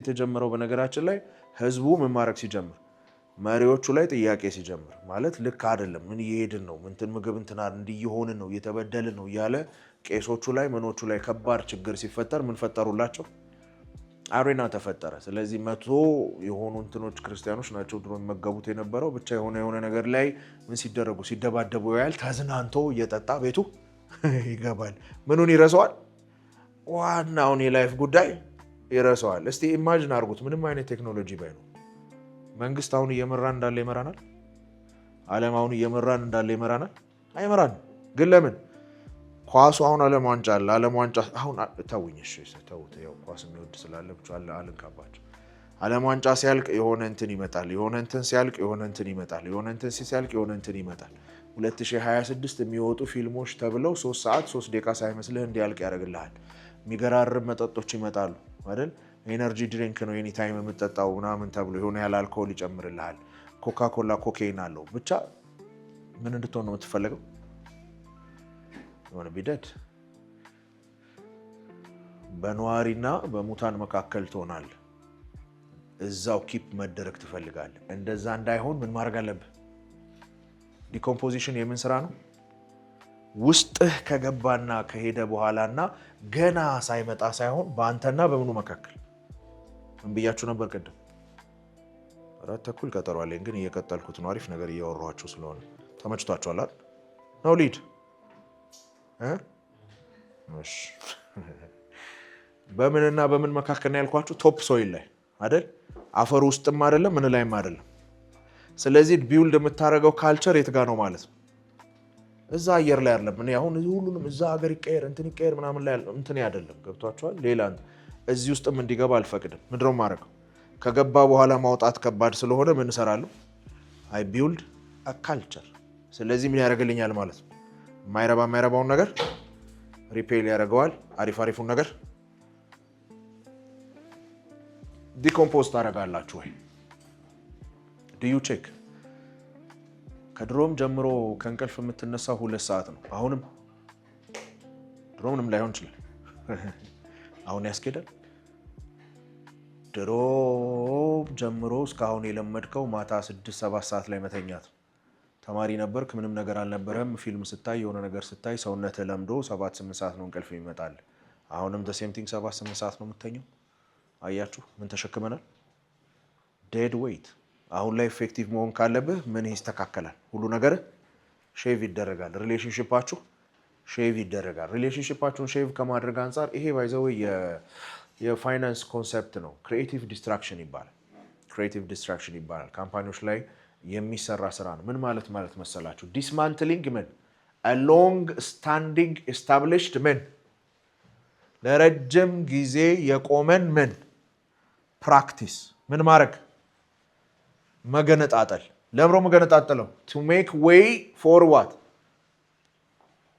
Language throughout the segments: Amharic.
የተጀመረው በነገራችን ላይ ህዝቡ ምን ማድረግ ሲጀምር መሪዎቹ ላይ ጥያቄ ሲጀምር ማለት ልክ አይደለም ምን እየሄድን ነው እንትን ምግብ እንትና እንዲሆን ነው እየተበደልን ነው ያለ ቄሶቹ ላይ ምኖቹ ላይ ከባድ ችግር ሲፈጠር ምን ፈጠሩላቸው አሬና ተፈጠረ ስለዚህ መቶ የሆኑ እንትኖች ክርስቲያኖች ናቸው ድሮ መገቡት የነበረው ብቻ የሆነ ነገር ላይ ምን ሲደረጉ ሲደባደቡ ያያል ተዝናንቶ እየጠጣ ቤቱ ይገባል ምኑን ይረሳዋል ዋናውን የላይፍ ጉዳይ ይረሳዋል እስቲ ኢማጂን አድርጉት ምንም አይነት ቴክኖሎጂ ባይኖር መንግስት አሁን እየመራን እንዳለ ይመራናል ዓለም አሁን እየመራን እንዳለ ይመራናል አይመራን ግን ለምን ኳሱ አሁን ዓለም ዋንጫ አለ ዓለም ዋንጫ አሁን ታውኝሽ ተውት ያው ኳስ የሚወድ ስላለ ብቻ አልንካባቸው ዓለም ዋንጫ ሲያልቅ የሆነ እንትን ይመጣል የሆነ እንትን ሲያልቅ የሆነ እንትን ይመጣል የሆነ እንትን ሲያልቅ የሆነ እንትን ይመጣል 2026 የሚወጡ ፊልሞች ተብለው 3 ሰዓት 3 ደቂቃ ሳይመስልህ እንዲያልቅ ያደርግልሃል የሚገራርም መጠጦች ይመጣሉ አይደል ኤነርጂ ድሪንክ ነው ኤኒ ታይም የምትጠጣው ምናምን ተብሎ የሆነ ያለ አልኮል ይጨምርልሃል ኮካ ኮላ ኮኬይን አለው ብቻ ምን እንድትሆን ነው የምትፈልገው የሆነ ቢደድ በነዋሪና በሙታን መካከል ትሆናል እዛው ኪፕ መደረግ ትፈልጋለህ እንደዛ እንዳይሆን ምን ማድረግ አለብህ ዲኮምፖዚሽን የምን ስራ ነው ውስጥህ ከገባና ከሄደ በኋላና ገና ሳይመጣ ሳይሆን በአንተና በምኑ መካከል ምን ብያችሁ ነበር ቀደም 4:30 ቀጠሮ አለኝ ግን እየቀጠልኩት ነው አሪፍ ነገር እያወራኋችሁ ስለሆነ ተመችቷችኋል አይደል ነው ሊድ እሺ በምንና በምን መካከል ነው ያልኳችሁ ቶፕ ሶይል ላይ አይደል አፈር ውስጥም አይደለም ምን ላይም አይደለም ስለዚህ ቢውልድ የምታረገው ካልቸር የት ጋር ነው ማለት ነው እዛ አየር ላይ አይደለም እኔ አሁን ሁሉንም እዛ ሀገር ይቀየር እንትን ይቀየር ምናምን ላይ እንትን አይደለም ገብቷችኋል ሌላ እዚህ ውስጥም እንዲገባ አልፈቅድም ምንድነው ማረገው ከገባ በኋላ ማውጣት ከባድ ስለሆነ ምን እሰራለሁ አይ ቢውልድ አ ካልቸር ስለዚህ ምን ያደርግልኛል ማለት ነው ማይረባውን ነገር ሪፔል ያደርገዋል አሪፉን ነገር ዲኮምፖዝ ታደርጋላችሁ ወይ ዱ ዩ ቼክ ከድሮም ጀምሮ ከእንቅልፍ የምትነሳው 2 ሰዓት ነው አሁንም ድሮምንም ላይሆን ይችላል አሁን ያስኬዳል ድሮ ጀምሮ እስካሁን የለመድከው ማታ 6-7 ሰዓት ላይ መተኛት ተማሪ ነበርክ ምንም ነገር አልነበረም ፊልም ስታይ የሆነ ነገር ስታይ ሰውነትህ ለምዶ 7-8 ሰዓት ነው እንቅልፍ ይመጣል አሁንም the same thing 7-8 ሰዓት ነው የምትተኛው አያችሁ ምን ተሸክመናል ዴድ ዌይት አሁን ላይ ኢፌክቲቭ መሆን ካለብህ ምን ይስተካከላል ሁሉ ነገር ሼቭ ይደረጋል ሪሌሽንሺፓችሁ ሼቭ ይደረጋል ሪሌሽንሺፓችሁን ሼቭ ከማድረግ አንፃር ይሄ ባይዘው የፋይናንስ ኮንሰፕት ነው ክሪኤቲቭ ዲስትራክሽን ይባላል ካምፓኒዎች ላይ የሚሰራ ስራ ነው ምን ማለት መሰላችሁ ዲስማንትሊንግ ምን a long standing established ምን ለረጅም ጊዜ የቆመን ምን ፕራክቲስ ምን ማድረግ መገነጣጠል ለምሮ መገነጣጠለው to make way for what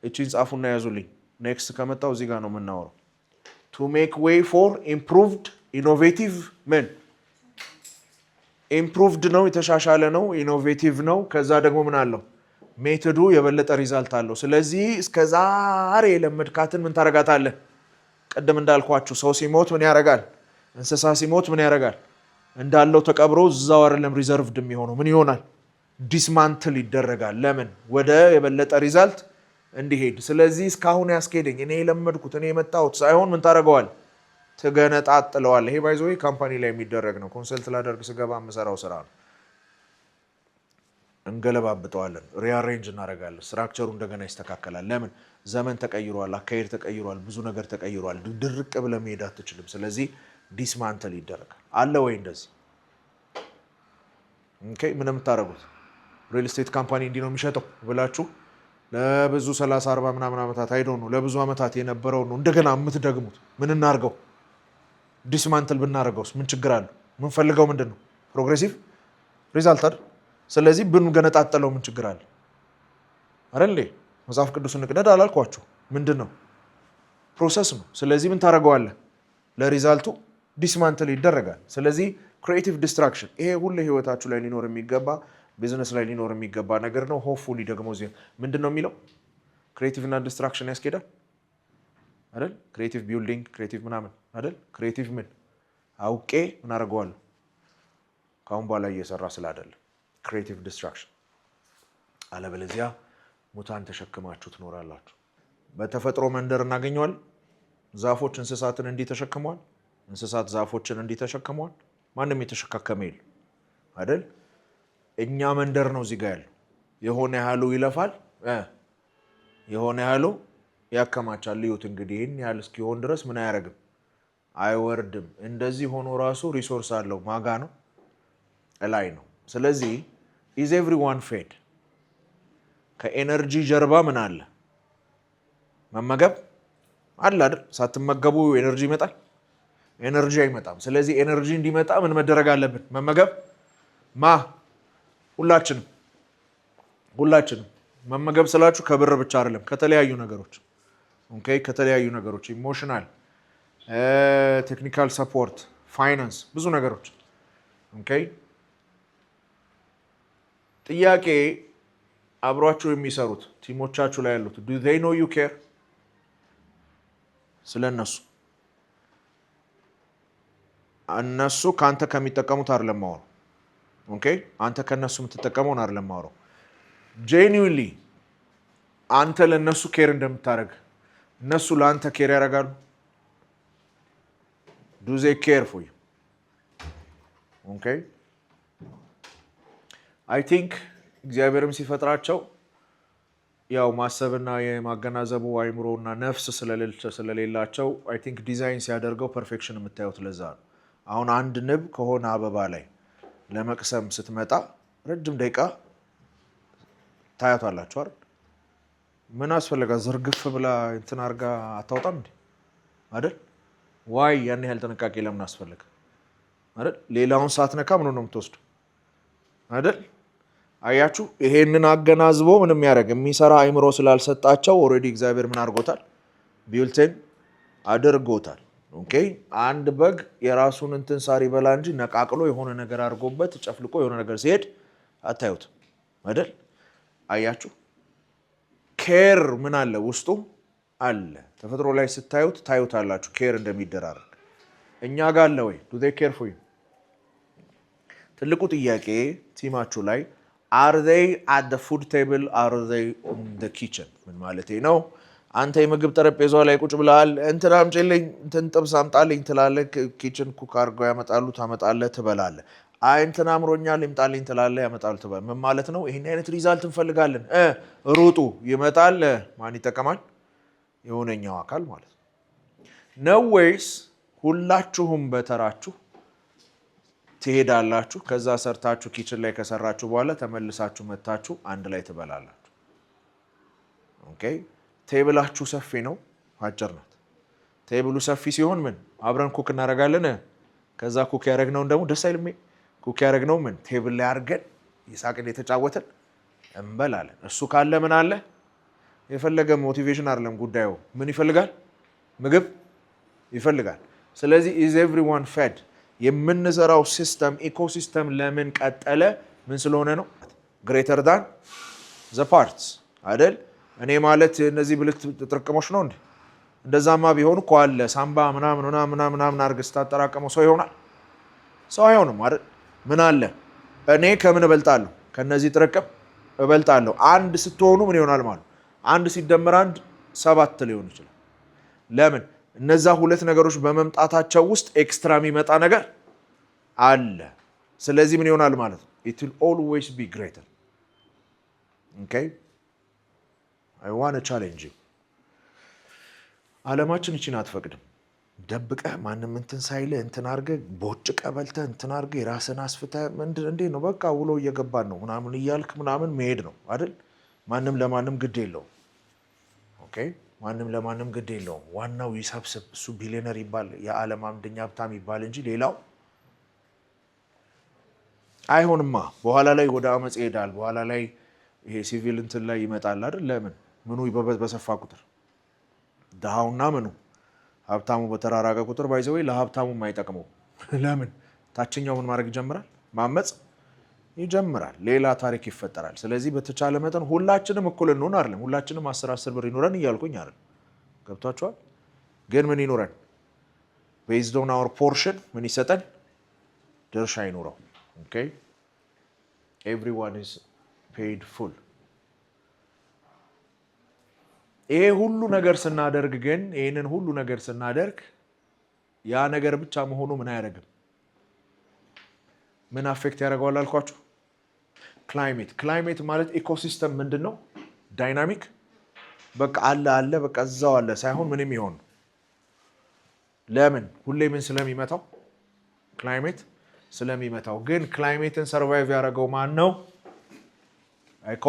እቺን ጻፉና ያዙልኝ ኔክስት ከመጣው እዚህ ጋር ነው የምናወራው to make way for improved innovative ምን ኢምፕሩቭድ ነው የተሻሻለ ነው ኢኖቬቲቭ ነው ከዛ ደግሞ ምን አለው ሜቶዱ የበለጠ ሪዛልት አለው ስለዚህ እስከዛሬ ለመድካትን ምን ታረጋታለህ ቀደም እንዳልኳችሁ ሰው ሲሞት ምን ያረጋል እንስሳ ሲሞት ምን ያረጋል እንዳለው ተቀብሮ እዛው አይደለም ሪዘርቭድ የሚሆነው ምን ይሆናል ዲስማንትል ይደረጋል ለምን ወደ የበለጠ ሪዛልት እንዲሄድ ስለዚህ እስካሁን ያስኬደኝ እኔ ለመድኩት እኔ የመጣሁት ሳይሆን ምን ታረጋዋል ተገነጣጥለዋል ይሄ ባይዘው ካምፓኒ ላይ የሚደረግ ነው ኮንሰልት ላደርግ ስገባ የምሰራው ስራ ነው እንገለባብጠዋለን ሪአሬንጅ እናደርጋለን ስትራክቸሩ እንደገና ይስተካከላል ለምን ዘመን ተቀይሯል አካሄድ ተቀይሯል ብዙ ነገር ተቀይሯል ድርቅ ብለህ መሄድ አትችልም ስለዚህ ዲስማንትል ይደረጋል አለ ወይ እንደዚህ ኦኬ ምንም ታረጉት ሪል ስቴት ካምፓኒ እንዲ ነው የሚሸጠው ብላችሁ ለብዙ 30-40 ምናምን አመታት አይዶ ነው ለብዙ አመታት የነበረው ነው እንደገና የምትደግሙት ምን እናርገው ዲስማንትል ብናረገውስ ምን ችግር አለ ምን ፈልገው ምንድነው ፕሮግሬሲቭ ሪዛልት አይደል ስለዚህ ብንገነጣጠለው ምን ችግር አለ አይደል መጽሐፍ ቅዱስን ንቅደድ አላልኳችሁ ምንድነው ፕሮሰስ ነው ስለዚህ ምን ታረጋዋለህ ለሪዛልቱ ዲስማንትል ይደረጋል ስለዚህ ክሪኤቲቭ ዲስትራክሽን ይሄ ሁሉ ህይወታችሁ ላይ ሊኖር የሚገባ ቢዝነስ ላይ ሊኖር የሚገባ ነገር ነው ሆፕፉሊ ደግሞ እዚህ ምንድነው የሚለው ክሪኤቲቭ እና ዲስትራክሽን ያስኬዳል አይደል ክሪኤቲቭ ቢልዲንግ ክሪኤቲቭ ምናምን አይደል ክሪኤቲቭ ምን አውቄ ምን አደርገዋለሁ ካሁን በኋላ እየሰራ ስላይደለ ክሬቲቭ ዲስትራክሽን አለበለዚያ ሙታን ተሸክማችሁ ትኖራላችሁ በተፈጥሮ መንደር እናገኘዋል ዛፎች እንስሳትን እንዲተሸከመዋል እንስሳት ዛፎችን እንዲተሸከመዋል ማንንም የተሸካከመ የለም አይደል እኛ መንደር ነው እዚህ ጋር ያለው የሆነ ያህሉ ይለፋል የሆነ ያህሉ ያከማቻል ልዩት እንግዲህ ይሄን ያህል እስኪሆን ድረስ ምን አያረግም አይወርድም እንደዚህ ሆኖ ራሱ ሪሶርስ አለው ማጋ ነው ላይ ነው ስለዚህ is everyone fed ከኤነርጂ ጀርባ ምን አለ መመገብ አለ አይደል ሳትመገቡ ኤነርጂ ይመጣል ኤነርጂ አይመጣም ስለዚህ ኤነርጂ እንዲመጣ ምን መደረግ አለብን መመገብ ሁላችንም መመገብ ስላችሁ ከብር ብቻ አይደለም ከተለያዩ ነገሮች ኦኬ ከተለያዩ ነገሮች ኢሞሽናል ቴክኒካል ሰፖርት ፋይናንስ ብዙ ነገሮች ኦኬ ጥያቄ አብሯችሁ የሚሰሩት ቲሞቻችሁ ላይ ያሉት do they know you care ስለነሱ እነሱ ካንተ ከሚጠቀሙት አይደለም ማወራው ኦኬ አንተ ከነሱ የምትጠቀመው አይደለም ማወራው genuinely አንተ ለነሱ ኬር እንደምታረግ እነሱ ለአንተ ኬር ያደርጋሉ do they care for you okay I think እግዚአብሔርም ሲፈጥራቸው ያው ማሰብና የማገናዘቡ አይምሮና ነፍስ ስለሌላቸው I think ዲዛይን ሲያደርገው ፐርፌክሽን የምታዩት ለዛ ነው አሁን አንድ ንብ ከሆነ አበባ ላይ ለመቅሰም ስትመጣ ረጅም ደቂቃ ታያቷላችሁ አይደል ምን አስፈልጋ ዝርግፍ ብላ እንትን አርጋ አታውጣም እንዴ አይደል ዋይ ያን ያህል ጥንቃቄ ለምን አስፈልጋ አይደል ሌላውን ሳትነካ ምን ነው የምትወስደው አይደል አያችሁ ይሄንን አገናዝቦ ምንም ያደርግ የሚሰራ አይምሮ ስላልሰጣቸው ኦሬዲ እግዚአብሔር ምን አድርጎታል ቢልትን አድርጎታል ኦኬ አንድ በግ የራሱን እንትን ሳር ይበላ እንጂ ነቃቅሎ የሆነ ነገር አድርጎበት ጨፍልቆ የሆነ ነገር ሲሄድ አታዩት አይደል አያችሁ ኬር ምን አለ ውስጡ አለ ተፈጥሮ ላይ ስታዩት ታዩታላችሁ ኬር እንደሚደራረግ እኛ ጋር አለ ወይ do they care for you ትልቁ ጥያቄ ቲማችሁ ላይ are they at the food table are they on the kitchen ምን ማለት ነው አንተ የምግብ ጠረጴዛው ላይ ቁጭ ብለሃል እንትና አምጪልኝ እንትን ጥብስ አምጣልኝ ትላለህ ኪችን ኩክ አድርገው ያመጣሉ ታመጣለህ ትበላለህ አይ እንትና አምሮኛል ይምጣልኝ ትላለህ ያመጣሉ ትበላለህ ምን ማለት ነው ይሄን አይነት ሪዛልት እንፈልጋለን ሩጡ ይመጣል ማን ይጠቀማል የሆነኛው አካል ማለት ነው ወይስ ሁላችሁም በተራችሁ ትሄዳላችሁ ከዛ ሰርታችሁ ኪችን ላይ ከሰራችሁ በኋላ ተመልሳችሁ መታችሁ አንድ ላይ ትበላላችሁ ኦኬ ቴብላችሁ ሰፊ ነው አጭር ናት ቴብሉ ሰፊ ሲሆን ምን አብረን ኩክ እናደርጋለን ከዛ ኩክ ያደረግነው ደግሞ ደስ አይልም ኩክ ያደረግነው ምን ቴብል ላይ አድርገን ይሳቅን የተጫወተን እንበላለን እሱ ካለ ምን አለ የፈለገ ሞቲቬሽን አይደለም ጉዳዩ ምን ይፈልጋል ምግብ ይፈልጋል ስለዚህ is everyone fed የምንሰራው ሲስተም ኢኮሲስተም ለምን ቀጠለ ምን ስለሆነ ነው greater than the parts አይደል እኔ ማለት እነዚህ ብልት ጥርቅሞች ነው እንዴ እንደዛማ ቢሆን እኮ አለ ሳምባ ምናምን አርገ ስታጠራቀመው ሰው ይሆናል ሰው አይሆንም አይደል ምን አለ እኔ ከምን እበልጣለሁ ከነዚህ ጥርቅም እበልጣለሁ አንድ ስትሆኑ ምን ይሆናል ማለት አንድ ሲደመር አንድ 7 ሊሆን ይችላል ለምን እነዛ ሁለት ነገሮች በመምጣታቸው ውስጥ ኤክስትራ የሚመጣ ነገር አለ ስለዚህ ምን ይሆናል ማለት ነው it will always be greater okay I want to challenge you ዓለማችን እቺን አትፈቅድም ደብቀ ማንንም እንትን ሳይለ እንትን አርገ ቦጭቀ በልተ እንትን አርገ የራስን አስፍተ እንዴ ነው በቃ ውሎ እየገባን ነው ምናምን ይያልክ ምናምን መሄድ ነው አይደል ማንንም ለማንንም ግድ የለው ኦኬ ማንንም ለማንንም ግድ የለው ዋናው ይሰብስብ እሱ ቢሊየነር ይባል የዓለም አምደኛ ሀብታም ይባል እንጂ ሌላው አይሆንማ በኋላ ላይ ወደ አመጽ ይሄዳል በኋላ ላይ ይሄ ሲቪል እንትን ላይ ይመጣል አይደል ለምን ምኑ ይበበት በሰፋ ቁጥር ዳውና ምኑ ሀብታሙ በተራራቀ ቁጥር ባይዘው ለሀብታሙ የማይጠቅመው ለምን ታችኛው ምን ማድረግ ይጀምራል ማመጽ ይጀምራል ሌላ ታሪክ ይፈጠራል ስለዚህ በተቻለ መጠን ሁላችንም እኩል እንሆን አይደለም ሁላችንም 10 ብር ይኖረን ይያልኩኝ አይደል ገብቷችኋል ግን ምን ይኖረን based on our portion ምን ይሰጠን ድርሻ ይኖረው okay everyone is paid full ይሄ ሁሉ ነገር ስናደርግ ግን ይሄንን ሁሉ ነገር ስናደርግ ያ ነገር ብቻ መሆኑ ምን አያደርግም ምን አፌክት ያደርጋል አልኳችሁ ክላይሜት ማለት ኢኮሲስተም ምንድነው ዳይናሚክ በቃ አለ በቃ እዛው አለ ሳይሆን ምንም ይሆን ለምን ሁሌ ምን ስለሚመታው ክላይሜት ስለሚመታው ግን ክላይሜትን ሰርቫይቭ ያደርገው ማን ነው ኢኮ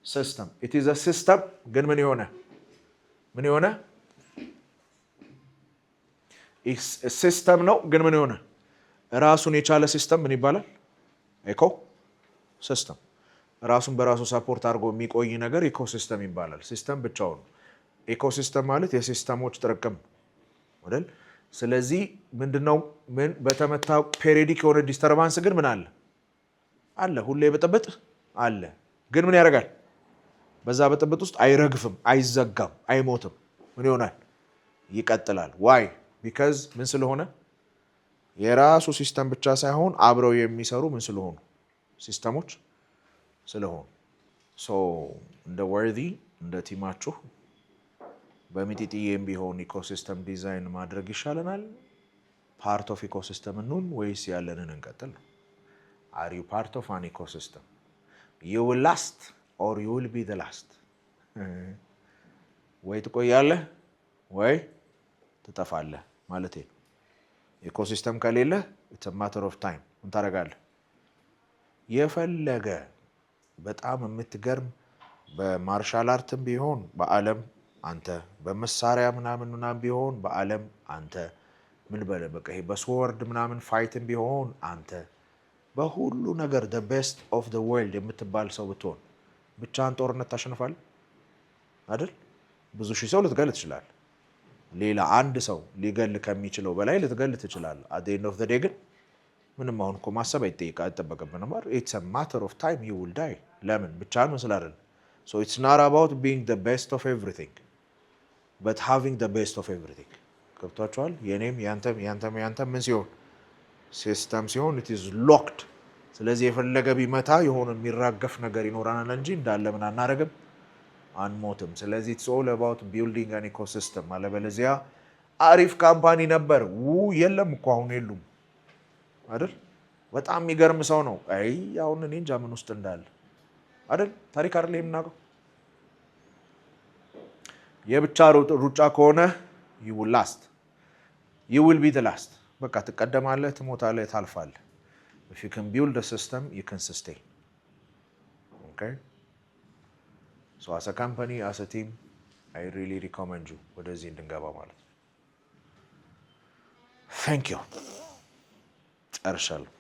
ሲስተም it is a system ግን ምን ይሆነ ሲስተም ነው ግን ምን ይሆነ ራሱን የቻለ ሲስተም ምን ይባላል ኢኮ ሲስተም ራሱን በራሱ ሰፖርት አድርጎ የሚቆይ ነገር ኢኮሲስተም ይባላል ሲስተም ብቻውን ኢኮሲስተም ማለት የሲስተሞች ጥርቅም አይደል ስለዚህ ምንድነው ምን በተመታ ፔሪዮዲክ የሆነ ዲስተርባንስ ግን ምን አለ ሁሌ በጥብጥ አለ ግን ምን ያደርጋል በዛ በጥብጥ ውስጥ አይረግፍም አይዘጋም አይሞትም ምን ይሆናል ይቀጥላል why because ምን ስለሆነ የራሱ ሲስተም ብቻ ሳይሆን አብረው የሚሰሩ ምን ስለሆኑ ሲስተሞች ስለሆኑ ሶ እንደ ወርዲ እንደ ቲማችሁ በሚጢጢዬም ቢሆን ኢኮሲስተም ዲዛይን ማድረግ ይሻለናል ፓርት ኦፍ ኢኮሲስተም እንሁን ወይስ ያለንን እንቀጥል ነው are you part of an ecosystem you will last or you will be the last ወይ ትቆያለህ ወይ ትጠፋለህ ማለት ነው ኢኮሲስተም ከሌለ it's a matter of time ምን ታደርጋለህ የፈለገ በጣም የምትገርም በማርሻል አርትም ቢሆን በአለም አንተ በመሳሪያ ምናምን ቢሆን በአለም አንተ ምን በቃ ይሄ በስወርድ ምናምን ፋይትም ቢሆን አንተ በሁሉ ነገር the best of the world የምትባል ሰው ብትሆን ብቻን ጦርነት ታሸንፋለህ አይደል ብዙ ሺህ ሰው ልትገል ትችላለህ ሌላ አንድ ሰው ሊገል ከሚችለው በላይ ልትገል ትችላለህ at the end of the day ግን ምንም አሁን እኮ ማሰብ አይጠበቅብንም ማለት it's a matter of time you will die ለምን ብቻን መስላል so it's not about being the best of everything but having the best of everything ገብቷችኋል የኔም ያንተም ምን ሲሆን ሲስተም ሲሆን it is locked ስለዚህ የፈለገ ቢመታ የሆነ የሚራገፍ ነገር ይኖራናል እንጂ እንዳለ ምን አናረግም አንሞትም ስለዚህ it's all about building an ecosystem አለበለዚያ አሪፍ ካምፓኒ ነበር የለም እኮ አሁን የሉም አይደል በጣም የሚገርም ሰው ነው አይ አሁን እኔ እንጃ ምን ውስጥ እንዳለ አይደል ታሪክ አይደል የምናውቀው የብቻ ሩጫ ከሆነ you will last you will be the last በቃ ትቀደማለህ ትሞታለህ ታልፋለህ if you can build a system you can sustain okay so as a company as a team I really recommend you ወደዚህ እንድንገባ ማለት thank you ጨርሻለሁ